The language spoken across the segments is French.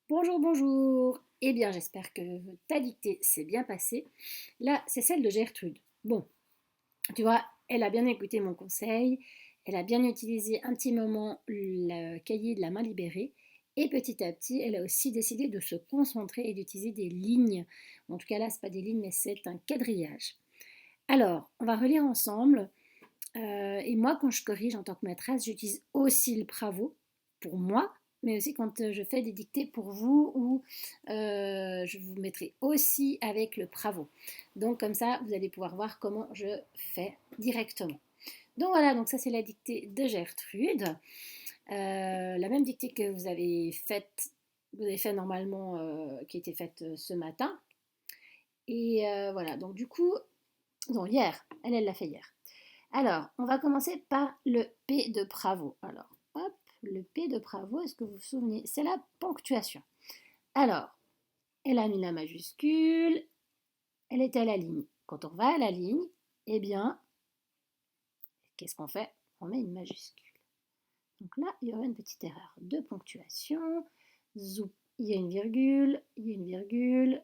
Bonjour, bonjour. Eh bien, j'espère que ta dictée s'est bien passée. Là, c'est celle de Gertrude. Bon, tu vois, elle a bien écouté mon conseil, elle a bien utilisé un petit moment le cahier de la main libérée, et petit à petit, elle a aussi décidé de se concentrer et d'utiliser des lignes. En tout cas, là, ce n'est pas des lignes, mais c'est un quadrillage. Alors, on va relire ensemble. Et moi, quand je corrige en tant que maîtresse, j'utilise aussi le Bravo pour moi, mais aussi quand je fais des dictées pour vous ou je vous mettrai aussi avec le Bravo. Donc comme ça, vous allez pouvoir voir comment je fais directement. Donc voilà, donc ça c'est la dictée de Gertrude. La même dictée que vous avez fait normalement, qui était faite ce matin. Et voilà, donc du coup, non, hier, elle l'a fait hier. Alors, on va commencer par le P de Bravo. Alors, hop, le P de Bravo, est-ce que vous vous souvenez? C'est la ponctuation. Alors, elle a mis la majuscule, elle est à la ligne. Quand on va à la ligne, eh bien, qu'est-ce qu'on fait? On met une majuscule. Donc là, il y aura une petite erreur de ponctuation. Zoup, il y a une virgule, il y a une virgule.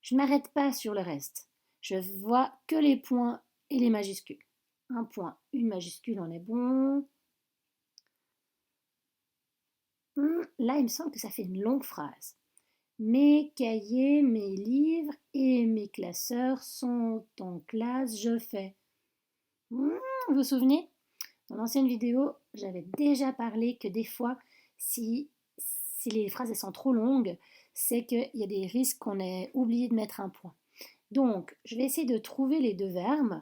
Je ne m'arrête pas sur le reste. Je vois que les points et les majuscules. Un point, une majuscule, on est bon. Là, il me semble que ça fait une longue phrase. Mes cahiers, mes livres et mes classeurs sont en classe, je fais. Vous vous souvenez? Dans l'ancienne vidéo, j'avais déjà parlé que des fois, si les phrases elles sont trop longues, c'est qu'il y a des risques qu'on ait oublié de mettre un point. Donc, je vais essayer de trouver les deux verbes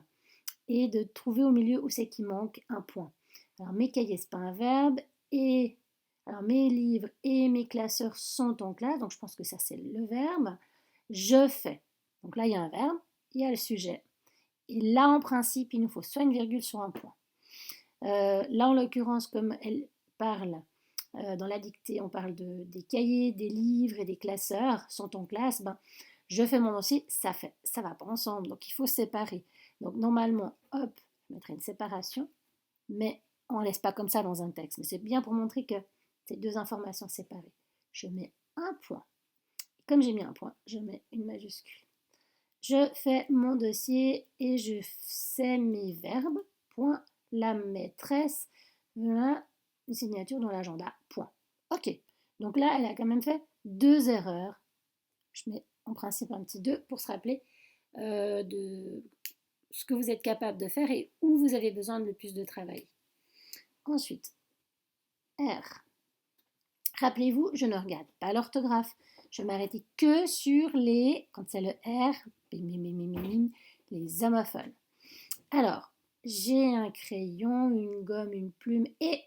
et de trouver au milieu où c'est qu'il manque un point. Alors, mes cahiers, c'est pas un verbe. Et alors, mes livres et mes classeurs sont en classe. Donc, je pense que ça, c'est le verbe. Je fais. Donc là, il y a un verbe, il y a le sujet. Et là, en principe, il nous faut soit une virgule, soit un point. Là, en l'occurrence, comme elle parle dans la dictée, on parle des cahiers, des livres et des classeurs sont en classe. Ben, je fais mon dossier, ça fait. Ça va pas ensemble. Donc, il faut séparer. Donc, normalement, hop, je mettrai une séparation. Mais on ne laisse pas comme ça dans un texte. Mais c'est bien pour montrer que c'est deux informations séparées. Je mets un point. Comme j'ai mis un point, je mets une majuscule. Je fais mon dossier et je sais mes verbes. Point. La maîtresse. Voilà une signature dans l'agenda. Point. Ok. Donc là, elle a quand même fait deux erreurs. Je mets en principe un petit 2 pour se rappeler de ce que vous êtes capable de faire et où vous avez besoin de le plus de travail. Ensuite, R. Rappelez-vous, je ne regarde pas l'orthographe. Je m'arrêtais que sur quand c'est le R, les homophones. Alors, j'ai un crayon, une gomme, une plume et...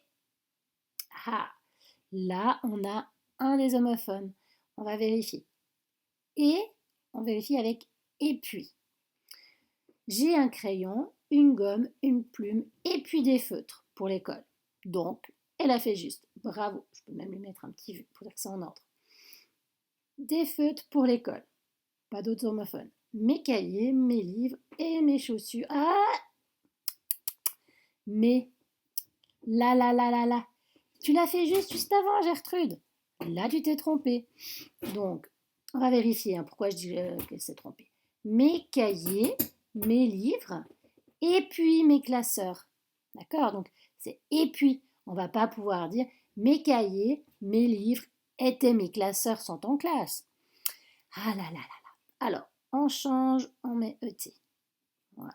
Ah, là, on a un des homophones. On va vérifier. Et, on vérifie avec et puis. J'ai un crayon, une gomme, une plume et puis des feutres pour l'école. Donc, elle a fait juste. Bravo. Je peux même lui mettre un petit vu pour dire que c'est en ordre. Des feutres pour l'école. Pas d'autres homophones. Mes cahiers, mes livres et mes chaussures. Ah, mais là. Tu l'as fait juste avant, Gertrude. Là, tu t'es trompée. Donc, on va vérifier pourquoi je dis qu'elle s'est trompée. Mes cahiers, mes livres et puis mes classeurs. D'accord? Donc, c'est et puis. On va pas pouvoir dire mes cahiers, mes livres et mes classeurs sont en classe. Ah là là là là. Alors, on change, on met ET. Voilà.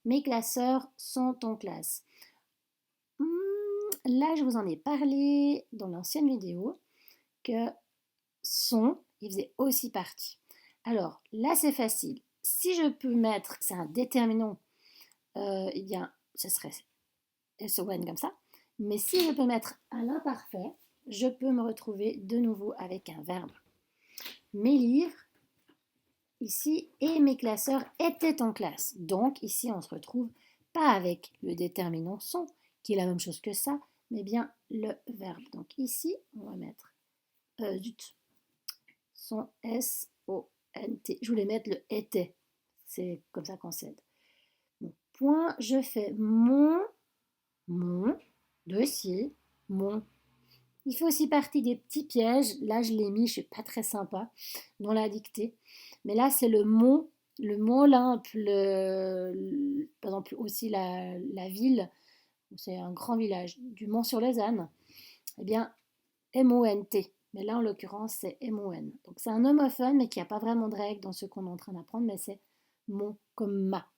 Mes classeurs sont en classe. Là, je vous en ai parlé dans l'ancienne vidéo que sont, il faisait aussi partie. Alors, là, c'est facile. Si je peux mettre que c'est un déterminant, eh bien, ce serait SON comme ça. Mais si je peux mettre à l'imparfait, je peux me retrouver de nouveau avec un verbe. Mes livres, ici, et mes classeurs étaient en classe. Donc, ici, on se retrouve pas avec le déterminant sont, qui est la même chose que ça, mais bien le verbe. Donc, ici, on va mettre zut, son S-O-N-T. Je voulais mettre le était. C'est comme ça qu'on cède. Donc, point, je fais mon dossier, mon. Il fait aussi partie des petits pièges. Là, je l'ai mis, je ne suis pas très sympa dans la dictée. Mais là, c'est le mont Olympe, par exemple aussi la ville, c'est un grand village, du Mont-sur-Lausanne. Eh bien, M-O-N-T. Mais là, en l'occurrence, c'est M-O-N. Donc, c'est un homophone, mais qui n'a pas vraiment de règle dans ce qu'on est en train d'apprendre, mais c'est mon comme ma.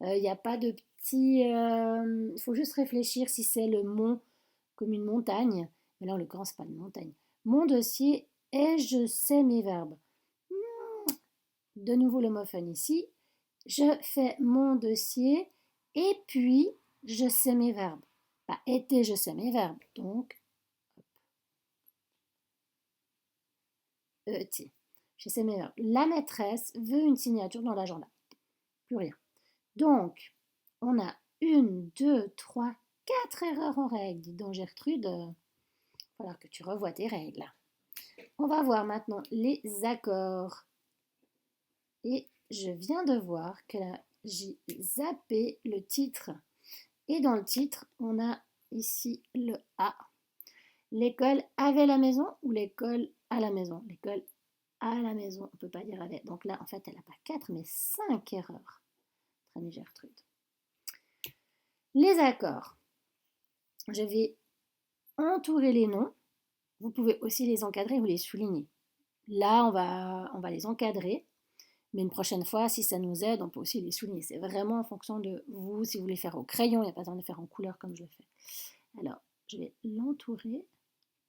Il n'y a pas de petit. Il faut juste réfléchir si c'est le mont comme une montagne. Mais là, en l'occurrence, c'est pas une montagne. Mon dossier est je sais mes verbes. De nouveau l'homophone ici. Je fais mon dossier et puis je sais mes verbes. Bah, été, je sais mes verbes. Donc, ET. Je sais mes verbes. La maîtresse veut une signature dans l'agenda. Plus rien. Donc, on a 4 erreurs en règle. Dis donc, Gertrude, il va falloir que tu revoies tes règles. On va voir maintenant les accords. Et je viens de voir que là, j'ai zappé le titre. Et dans le titre, on a ici le A. L'école avait la maison ou l'école à la maison? L'école à la maison, on ne peut pas dire avait. Donc là, en fait, elle n'a pas 4, mais 5 erreurs. Très bien, Gertrude. Les accords. Je vais entourer les noms. Vous pouvez aussi les encadrer ou les souligner. Là, on va les encadrer. Mais une prochaine fois, si ça nous aide, on peut aussi les souligner. C'est vraiment en fonction de vous. Si vous voulez faire au crayon, il n'y a pas besoin de le faire en couleur comme je le fais. Alors, je vais l'entourer.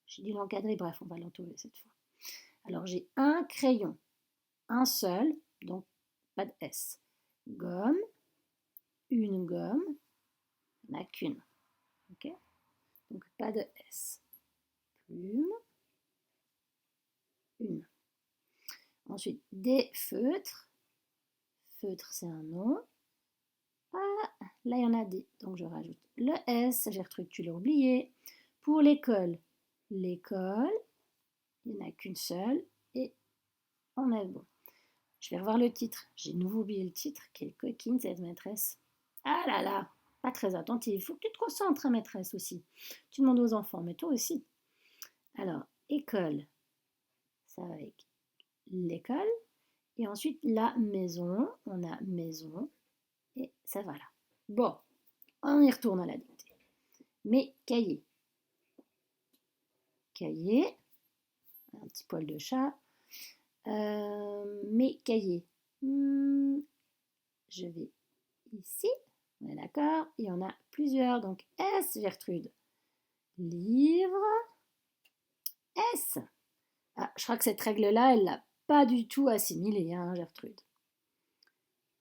J'ai dit l'encadrer, bref, on va l'entourer cette fois. Alors, j'ai un crayon, un seul, donc pas de S. Gomme, une gomme, il n'y en a qu'une. Ok? Donc, pas de S. Plume, une. Ensuite, des feutres. Feutre, c'est un nom. Ah, là, il y en a des. Donc, je rajoute le S. Gertrude, tu l'as oublié. Pour l'école, l'école, il n'y en a qu'une seule. Et on est bon. Je vais revoir le titre. J'ai de nouveau oublié le titre. Quelle coquine, cette maîtresse. Ah là là, pas très attentive. Il faut que tu te concentres, hein, maîtresse, aussi. Tu demandes aux enfants, mais toi aussi. Alors, école, ça va avec l'école. Et ensuite, la maison. On a maison. Et ça va là. Bon, on y retourne à la dictée. Mes cahiers. Cahier. Un petit poil de chat. Mes cahiers. Je vais ici. On est d'accord? Il y en a plusieurs. Donc S, Gertrude. Livre. S. Ah, je crois que cette règle-là, elle l'a pas du tout assimilée, hein, Gertrude.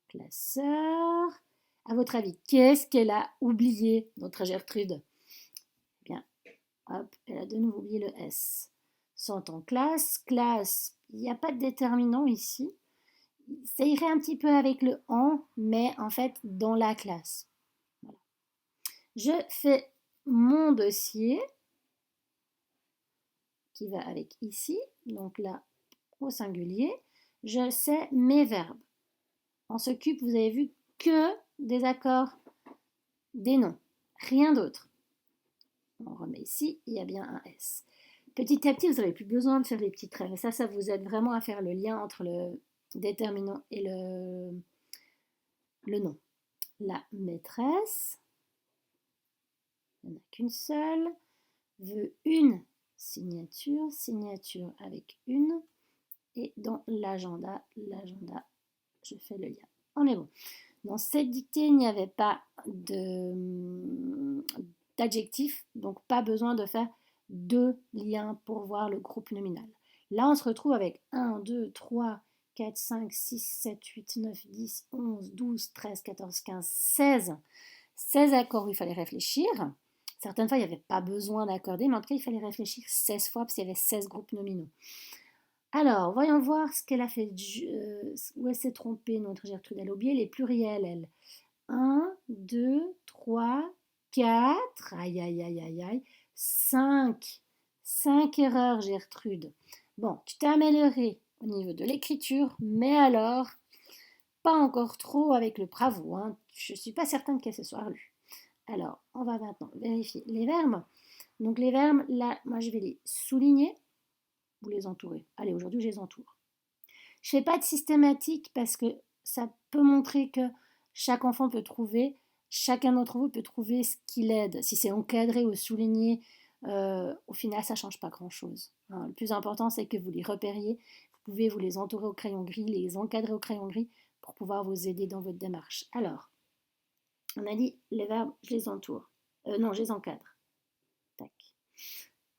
Classeur. À votre avis, qu'est-ce qu'elle a oublié, notre Gertrude? Eh bien, hop, elle a de nouveau oublié le S. Sont en classe. Classe, il n'y a pas de déterminant ici. Ça irait un petit peu avec le en, mais en fait, dans la classe. Voilà. Je fais mon dossier qui va avec ici, donc là au singulier. Je sais mes verbes. On s'occupe, vous avez vu, que des accords, des noms, rien d'autre. On remet ici, il y a bien un S. Petit à petit, vous n'avez plus besoin de faire les petits traits, mais ça vous aide vraiment à faire le lien entre le déterminant et le nom. La maîtresse, il n'y en a qu'une seule, veut une signature, signature avec une, et dans l'agenda, je fais le lien. On est bon. Dans cette dictée, il n'y avait pas d'adjectif, donc pas besoin de faire deux liens pour voir le groupe nominal. Là, on se retrouve avec 1, 2, 3, 4, 5, 6, 7, 8, 9, 10, 11, 12, 13, 14, 15, 16. 16 accords où il fallait réfléchir. Certaines fois, il n'y avait pas besoin d'accorder, mais en tout cas, il fallait réfléchir 16 fois parce qu'il y avait 16 groupes nominaux. Alors, voyons voir ce qu'elle a fait, où elle s'est trompée, notre Gertrude. Elle a oublié les pluriels, elle. 1, 2, 3, 4, aïe, aïe, aïe, aïe, aïe, 5. 5 erreurs, Gertrude. Bon, tu t'es améliorée au niveau de l'écriture, mais alors, pas encore trop avec le bravo, hein. Je ne suis pas certaine qu'elle se soit lue. Alors, on va maintenant vérifier les verbes. Donc les verbes, là, moi je vais les souligner, vous les entourez. Allez, aujourd'hui je les entoure. Je ne fais pas de systématique parce que ça peut montrer que chaque enfant peut trouver, chacun d'entre vous peut trouver ce qui l'aide. Si c'est encadré ou souligné, au final ça ne change pas grand-chose. Hein, le plus important c'est que vous les repériez. Vous pouvez vous les entourer au crayon gris, les encadrer au crayon gris pour pouvoir vous aider dans votre démarche. Alors, on a dit les verbes, je les entoure. Non, je les encadre. Tac.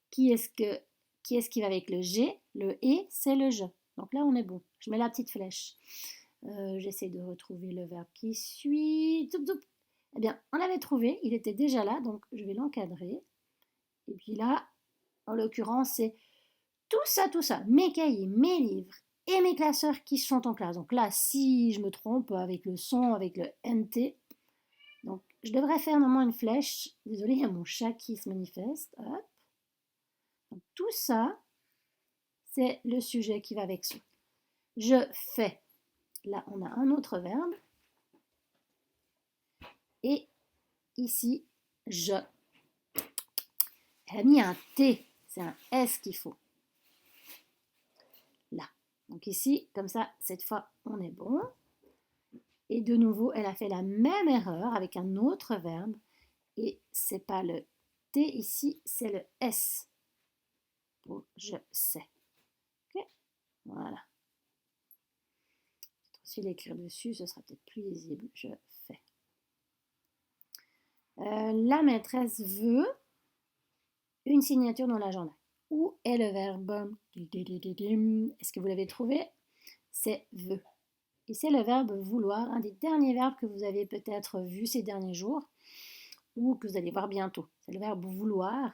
Qui est-ce qui va avec le G? Le E, c'est le je. Donc là, on est bon. Je mets la petite flèche. J'essaie de retrouver le verbe qui suit. Zoup, zoup. Eh bien, on l'avait trouvé. Il était déjà là, donc je vais l'encadrer. Et puis là, en l'occurrence, c'est tout ça. Mes cahiers, mes livres et mes classeurs qui sont en classe. Donc là, si je me trompe avec le son, avec le NT, donc je devrais faire normalement une flèche. Désolée, il y a mon chat qui se manifeste. Hop. Donc, tout ça, c'est le sujet qui va avec son. Je fais. Là, on a un autre verbe. Et ici, je. Elle a mis un T. C'est un S qu'il faut. Là. Donc ici, comme ça, cette fois, on est bon. Et de nouveau, elle a fait la même erreur avec un autre verbe. Et c'est pas le T ici, c'est le S. Pour je sais. Ok. Voilà. Je vais aussi l'écrire dessus, ce sera peut-être plus lisible. Je fais. La maîtresse veut une signature dans l'agenda. Où est le verbe? Est-ce que vous l'avez trouvé? C'est veut. Et c'est le verbe vouloir, un des derniers verbes que vous avez peut-être vu ces derniers jours ou que vous allez voir bientôt. C'est le verbe vouloir.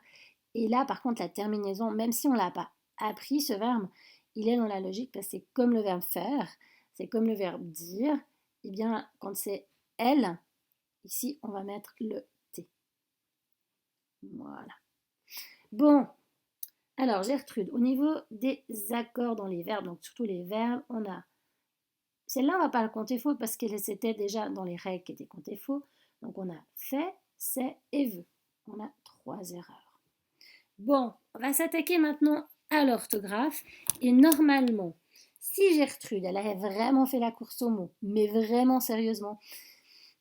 Et là, par contre, la terminaison, même si on ne l'a pas appris, ce verbe, il est dans la logique parce que c'est comme le verbe faire, c'est comme le verbe dire. Eh bien, quand c'est elle, ici, on va mettre le T. Voilà. Bon, alors Gertrude, au niveau des accords dans les verbes, donc surtout les verbes, on a... Celle-là, on ne va pas la compter faux parce qu'elle était déjà dans les règles qui étaient comptées faux. Donc on a fait, c'est et veut. On a 3 erreurs. Bon, on va s'attaquer maintenant à l'orthographe. Et normalement, si Gertrude, elle avait vraiment fait la course aux mots, mais vraiment sérieusement,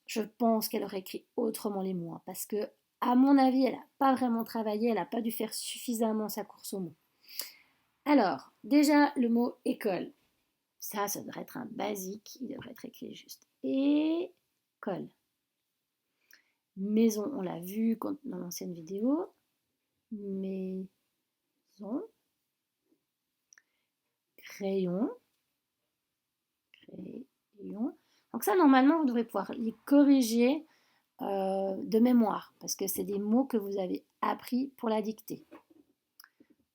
je pense qu'elle aurait écrit autrement les mots. Parce que, à mon avis, elle n'a pas vraiment travaillé, elle n'a pas dû faire suffisamment sa course aux mots. Alors, déjà, le mot école. Ça devrait être un basique, il devrait être écrit juste. École. Maison, on l'a vu dans l'ancienne vidéo. Maison. Crayon. Crayon. Donc ça, normalement, vous devrez pouvoir les corriger de mémoire, parce que c'est des mots que vous avez appris pour la dictée.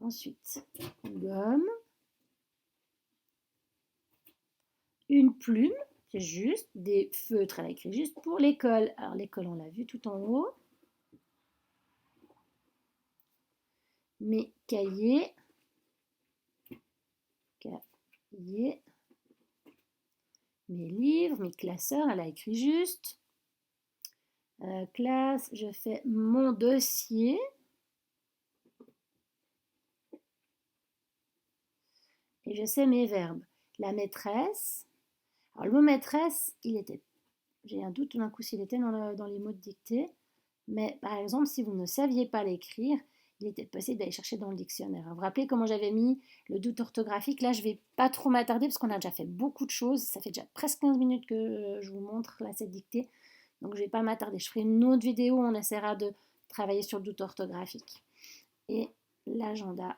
Ensuite, gomme. Une plume, c'est juste des feutres, elle a écrit juste pour l'école. Alors l'école, on l'a vu tout en haut. Mes cahiers. Cahiers. Mes livres, mes classeurs, elle a écrit juste. Classe, je fais mon dossier. Et je sais mes verbes. La maîtresse. Alors le mot maîtresse, il était, j'ai un doute tout d'un coup s'il était dans les mots de dictée. Mais par exemple, si vous ne saviez pas l'écrire, il était possible d'aller chercher dans le dictionnaire. Vous vous rappelez comment j'avais mis le doute orthographique? Là, je ne vais pas trop m'attarder parce qu'on a déjà fait beaucoup de choses. Ça fait déjà presque 15 minutes que je vous montre là, cette dictée. Donc, je ne vais pas m'attarder. Je ferai une autre vidéo où on essaiera de travailler sur le doute orthographique. Et l'agenda.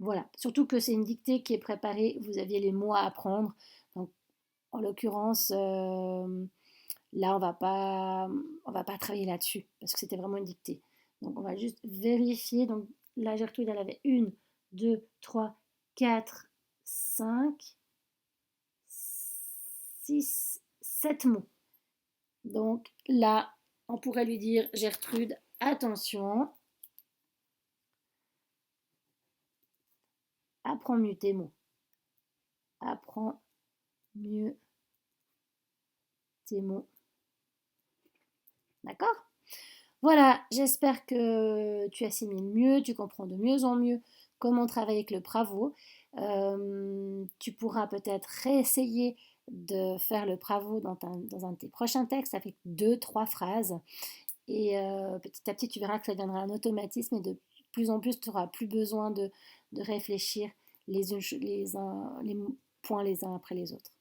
Voilà. Surtout que c'est une dictée qui est préparée. Vous aviez les mots à apprendre. Donc, en l'occurrence... là, on va pas travailler là-dessus parce que c'était vraiment une dictée. Donc, on va juste vérifier. Donc, là, Gertrude, elle avait 1, 2, 3, 4, 5, 6, 7 mots. Donc, là, on pourrait lui dire, Gertrude, attention, apprends mieux tes mots. Apprends mieux tes mots. D'accord? Voilà, j'espère que tu assimiles mieux, tu comprends de mieux en mieux comment travailler avec le Bravo. Tu pourras peut-être réessayer de faire le Bravo dans un de tes prochains textes avec deux, trois phrases. Et petit à petit, tu verras que ça deviendra un automatisme et de plus en plus, tu n'auras plus besoin de réfléchir les points les uns après les autres.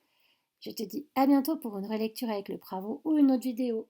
Je te dis à bientôt pour une relecture avec le Bravo ou une autre vidéo.